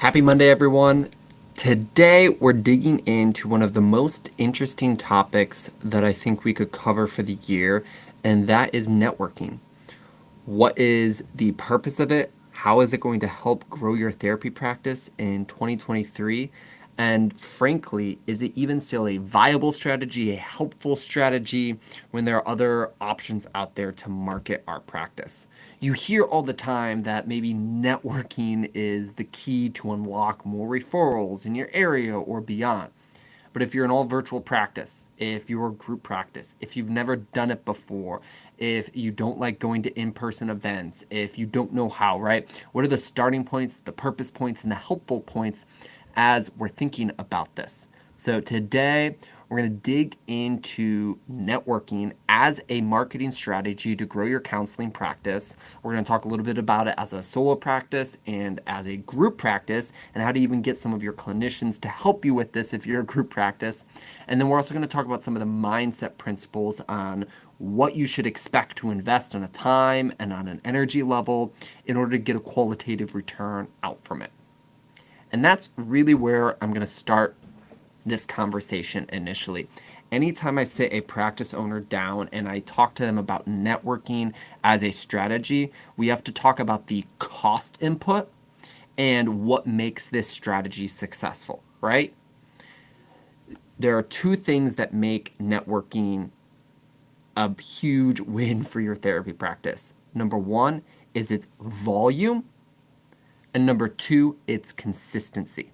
Happy Monday, everyone. Today, we're digging into one of the most interesting topics that I think we could cover for the year, and that is networking. What is the purpose of it? How is it going to help grow your therapy practice in 2023? And frankly, is it even still a viable strategy, a helpful strategy when there are other options out there to market our practice? You hear all the time that maybe networking is the key to unlock more referrals in your area or beyond. But if you're an all virtual practice, if you're a group practice, if you've never done it before, if you don't like going to in person events, if you don't know how, right? What are the starting points, the purpose points, and the helpful points as we're thinking about this? So today, we're going to dig into networking as a marketing strategy to grow your counseling practice. We're going to talk a little bit about it as a solo practice and as a group practice, and how to even get some of your clinicians to help you with this if you're a group practice. And then we're also going to talk about some of the mindset principles on what you should expect to invest on a time and on an energy level in order to get a qualitative return out from it. And that's really where I'm going to start this conversation initially. Anytime I sit a practice owner down and I talk to them about networking as a strategy, we have to talk about the cost input and what makes this strategy successful, right? There are two things that make networking a huge win for your therapy practice. Number one is its volume, and number two, its consistency.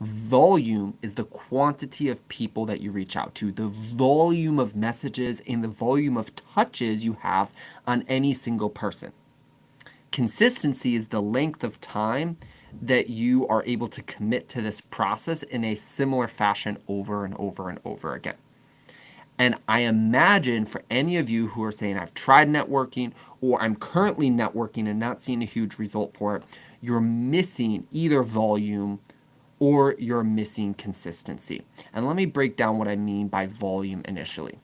Volume is the quantity of people that you reach out to, the volume of messages and the volume of touches you have on any single person. Consistency is the length of time that you are able to commit to this process in a similar fashion over and over and over again. And I imagine for any of you who are saying, I've tried networking or I'm currently networking and not seeing a huge result for it, you're missing either volume or you're missing consistency. And let me break down what I mean by volume initially.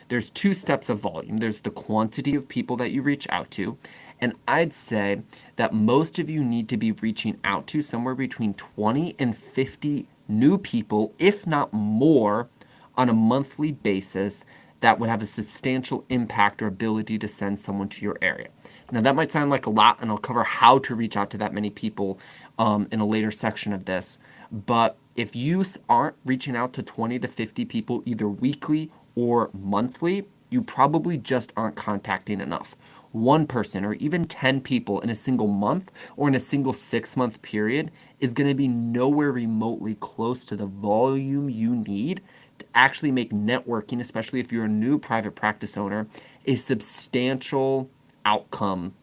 There's two steps of volume. There's the quantity of people that you reach out to. And I'd say that most of you need to be reaching out to somewhere between 20 and 50 new people, if not more, on a monthly basis that would have a substantial impact or ability to send someone to your area. Now, that might sound like a lot, and I'll cover how to reach out to that many people in a later section of this. But if you aren't reaching out to 20 to 50 people either weekly or monthly, you probably just aren't contacting enough. One person or even 10 people in a single month or in a single 6-month period is going to be nowhere remotely close to the volume you need to actually make networking, especially if you're a new private practice owner, a substantial outcome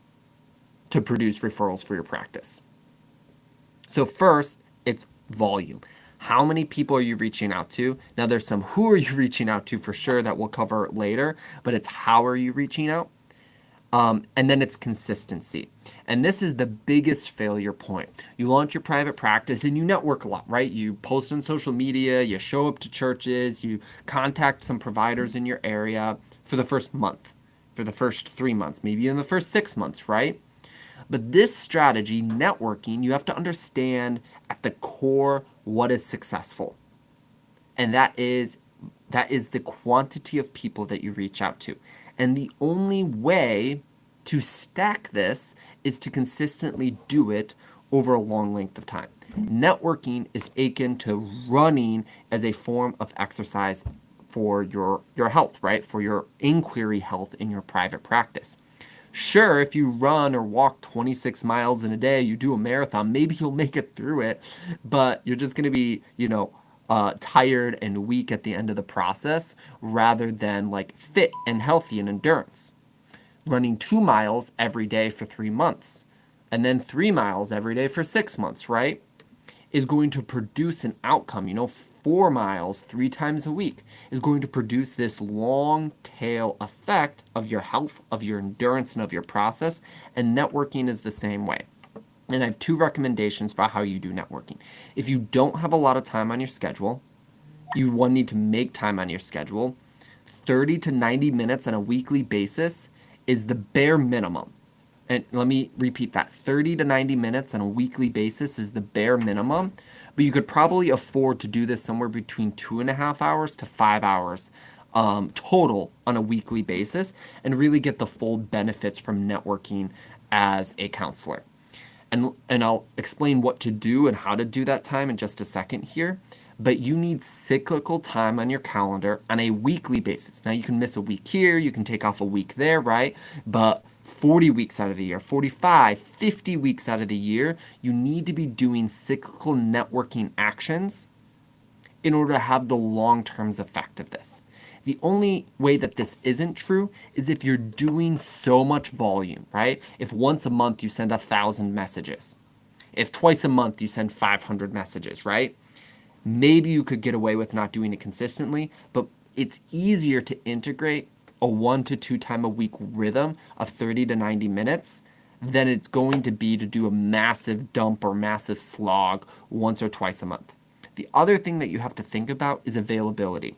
to produce referrals for your practice. So first, it's volume. How many people are you reaching out to? Now, there's some who are you reaching out to for sure that we'll cover later, but it's how are you reaching out? And then it's consistency. And this is the biggest failure point. You launch your private practice and you network a lot, right? You post on social media, you show up to churches, you contact some providers in your area for the first month, for the first 3 months, maybe in the first 6 months, right? But this strategy, networking, you have to understand at the core what is successful. And that is the quantity of people that you reach out to. And the only way to stack this is to consistently do it over a long length of time. Networking is akin to running as a form of exercise for your health, right? For your inquiry health in your private practice. Sure, if you run or walk 26 miles in a day, you do a marathon, maybe you'll make it through it, but you're just going to be, tired and weak at the end of the process rather than like fit and healthy and endurance. Running 2 miles every day for 3 months and then 3 miles every day for 6 months, right? Is going to produce an outcome. 4 miles 3 times a week is going to produce this long tail effect of your health, of your endurance, and of your process. And networking is the same way. And I have 2 recommendations for how you do networking. If you don't have a lot of time on your schedule, you need to make time on your schedule. 30 to 90 minutes on a weekly basis is the bare minimum. And let me repeat that, 30 to 90 minutes on a weekly basis is the bare minimum, but you could probably afford to do this somewhere between 2.5 hours to 5 hours total on a weekly basis and really get the full benefits from networking as a counselor. And I'll explain what to do and how to do that time in just a second here. But you need cyclical time on your calendar on a weekly basis. Now, you can miss a week here, you can take off a week there, right? But 40 weeks out of the year, 45, 50 weeks out of the year, you need to be doing cyclical networking actions in order to have the long-term effect of this. The only way that this isn't true is if you're doing so much volume, right? If once a month you send 1,000 messages, if twice a month you send 500 messages, right? Maybe you could get away with not doing it consistently, but it's easier to integrate a 1 to 2 time a week rhythm of 30 to 90 minutes than it's going to be to do a massive dump or massive slog once or twice a month. The other thing that you have to think about is availability.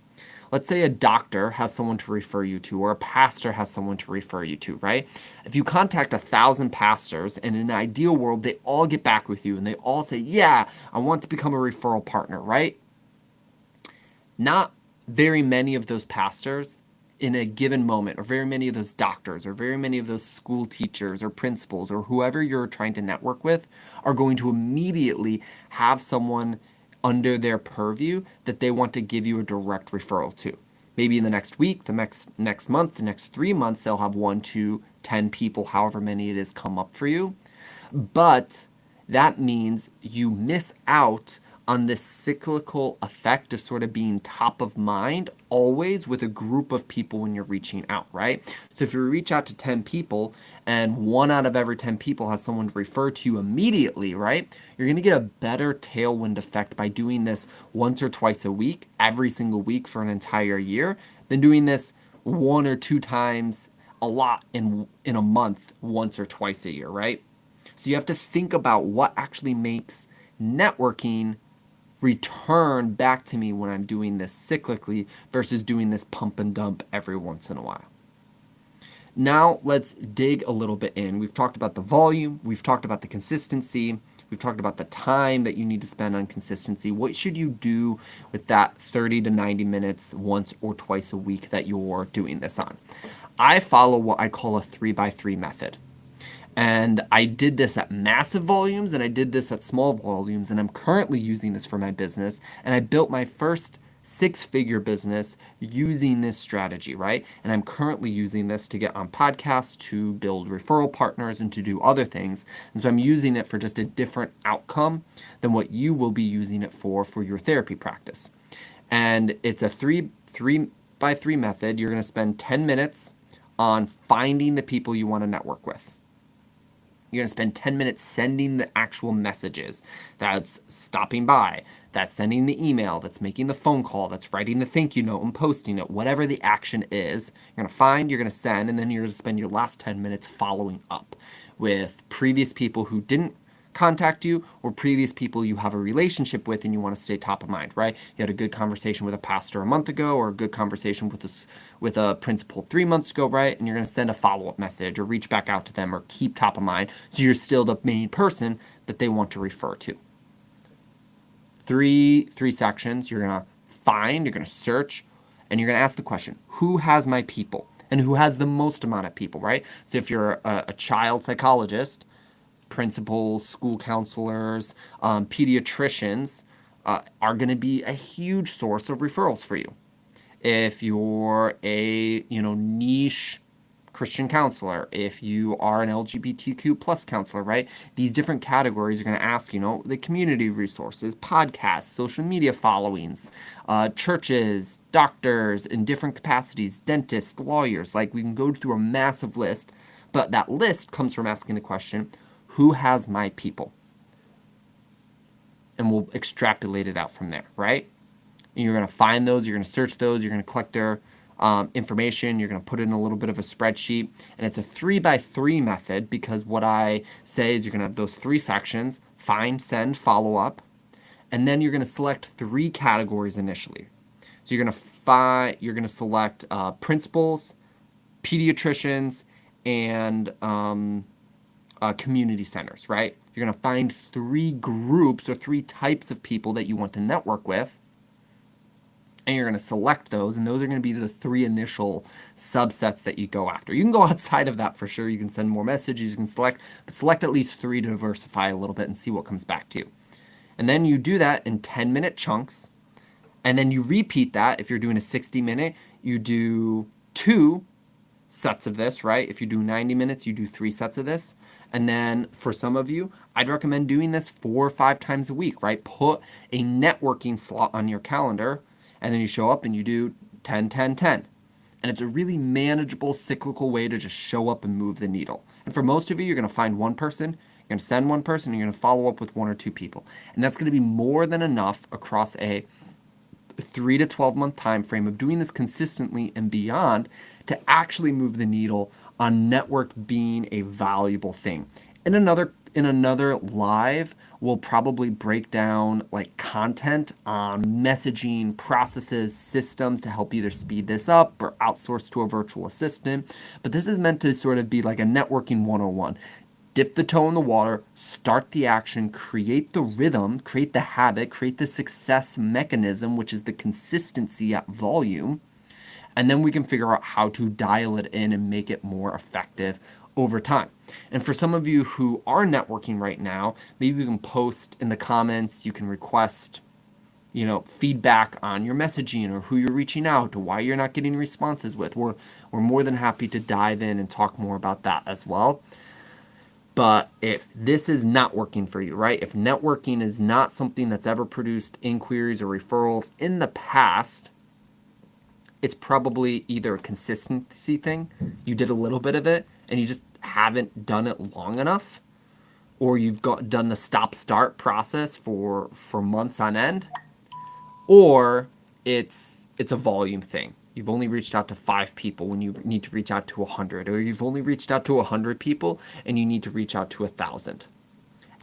Let's say a doctor has someone to refer you to, or a pastor has someone to refer you to, right? If you contact 1,000 pastors, and in an ideal world, they all get back with you and they all say, yeah, I want to become a referral partner, right? Not very many of those pastors in a given moment, or very many of those doctors, or very many of those school teachers or principals, or whoever you're trying to network with, are going to immediately have someone under their purview that they want to give you a direct referral to. Maybe in the next week, the next month, the next 3 months, they'll have 1 to 10 people, however many it is, come up for you. But that means you miss out on this cyclical effect of sort of being top of mind always with a group of people when you're reaching out, right? So if you reach out to 10 people and 1 out of every 10 people has someone to refer to you immediately, right? You're going to get a better tailwind effect by doing this once or twice a week, every single week for an entire year, than doing this 1 or 2 times a lot in a month, once or twice a year, right? So you have to think about what actually makes networking return back to me when I'm doing this cyclically versus doing this pump and dump every once in a while. Now let's dig a little bit in. We've talked about the volume, we've talked about the consistency, we've talked about the time that you need to spend on consistency. What should you do with that 30 to 90 minutes once or twice a week that you're doing this on? I follow what I call a 3x3 method. And I did this at massive volumes and I did this at small volumes, and I'm currently using this for my business. And I built my first 6-figure business using this strategy, right? And I'm currently using this to get on podcasts, to build referral partners, and to do other things. And so I'm using it for just a different outcome than what you will be using it for your therapy practice. And it's a 3x3 method. You're going to spend 10 minutes on finding the people you want to network with. You're going to spend 10 minutes sending the actual messages. That's stopping by. That's sending the email. That's making the phone call. That's writing the thank you note and posting it. Whatever the action is, you're going to find, you're going to send, and then you're going to spend your last 10 minutes following up with previous people who didn't contact you, or previous people you have a relationship with and you want to stay top of mind, right? You had a good conversation with a pastor a month ago, or a good conversation with a principal 3 months ago, right? And you're going to send a follow-up message or reach back out to them or keep top of mind so you're still the main person that they want to refer to. Three sections. You're going to find, you're going to search, and you're going to ask the question, who has my people? And who has the most amount of people, right? So if you're a child psychologist, principals, school counselors, pediatricians are going to be a huge source of referrals for you. If you're a niche Christian counselor, if you are an LGBTQ plus counselor, right? These different categories are going to ask, the community resources, podcasts, social media followings, churches, doctors in different capacities, dentists, lawyers. Like, we can go through a massive list, but that list comes from asking the question, who has my people? And we'll extrapolate it out from there, right? And you're going to find those, you're going to search those, you're going to collect their information, you're going to put it in a little bit of a spreadsheet. And it's a 3x3 method, because what I say is you're going to have those 3 sections: find, send, follow up. And then you're going to select 3 categories initially. So you're going to select principals, pediatricians, and community centers, right? You're going to find 3 groups or 3 types of people that you want to network with, and you're going to select those, and those are going to be the 3 initial subsets that you go after. You can go outside of that for sure. You can send more messages, you can select, but select at least 3 to diversify a little bit and see what comes back to you. And then you do that in 10-minute chunks, and then you repeat that. If you're doing a 60-minute, you do 2 sets of this, right? If you do 90 minutes, you do 3 sets of this. And then for some of you, I'd recommend doing this 4 or 5 times a week, right? Put a networking slot on your calendar, and then you show up and you do 10, 10, 10. And it's a really manageable, cyclical way to just show up and move the needle. And for most of you, you're going to find one person, you're going to send one person, and you're going to follow up with 1 or 2 people. And that's going to be more than enough across a 3 to 12 month time frame of doing this consistently and beyond to actually move the needle on network being a valuable thing. In another live, we'll probably break down like content on messaging processes, systems to help either speed this up or outsource to a virtual assistant. But this is meant to sort of be like a networking 101. Dip the toe in the water, start the action, create the rhythm, create the habit, create the success mechanism, which is the consistency at volume, and then we can figure out how to dial it in and make it more effective over time. And for some of you who are networking right now, maybe you can post in the comments, you can request feedback on your messaging or who you're reaching out or why you're not getting responses with. We're more than happy to dive in and talk more about that as well. But if this is not working for you, right? If networking is not something that's ever produced inquiries or referrals in the past, it's probably either a consistency thing, you did a little bit of it and you just haven't done it long enough, or you've done the stop-start process for months on end, or it's a volume thing. You've only reached out to 5 people when you need to reach out to 100, or you've only reached out to 100 people and you need to reach out to 1,000.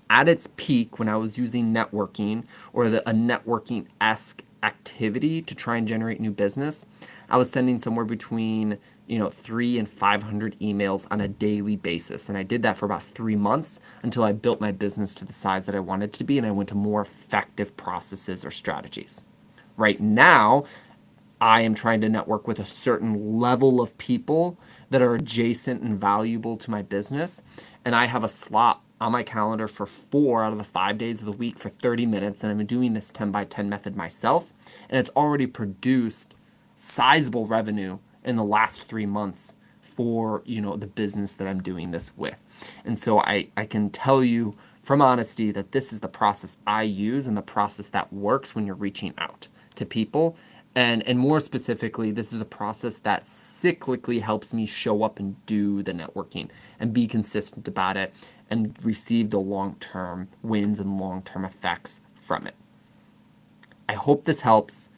At its peak, when I was using networking or a networking-esque activity to try and generate new business, I was sending somewhere between 3 and 500 emails on a daily basis. And I did that for about 3 months until I built my business to the size that I wanted it to be, and I went to more effective processes or strategies. Right now, I am trying to network with a certain level of people that are adjacent and valuable to my business. And I have a slot on my calendar for 4 out of the 5 days of the week for 30 minutes. And I've been doing this 10 by 10 method myself. And it's already produced sizable revenue in the last 3 months for, the business that I'm doing this with. And so I can tell you from honesty that this is the process I use and the process that works when you're reaching out to people. And more specifically, this is the process that cyclically helps me show up and do the networking and be consistent about it and receive the long-term wins and long-term effects from it. I hope this helps.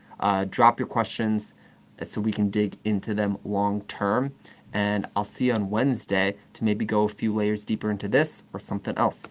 Drop your questions so we can dig into them long-term. And I'll see you on Wednesday to maybe go a few layers deeper into this or something else.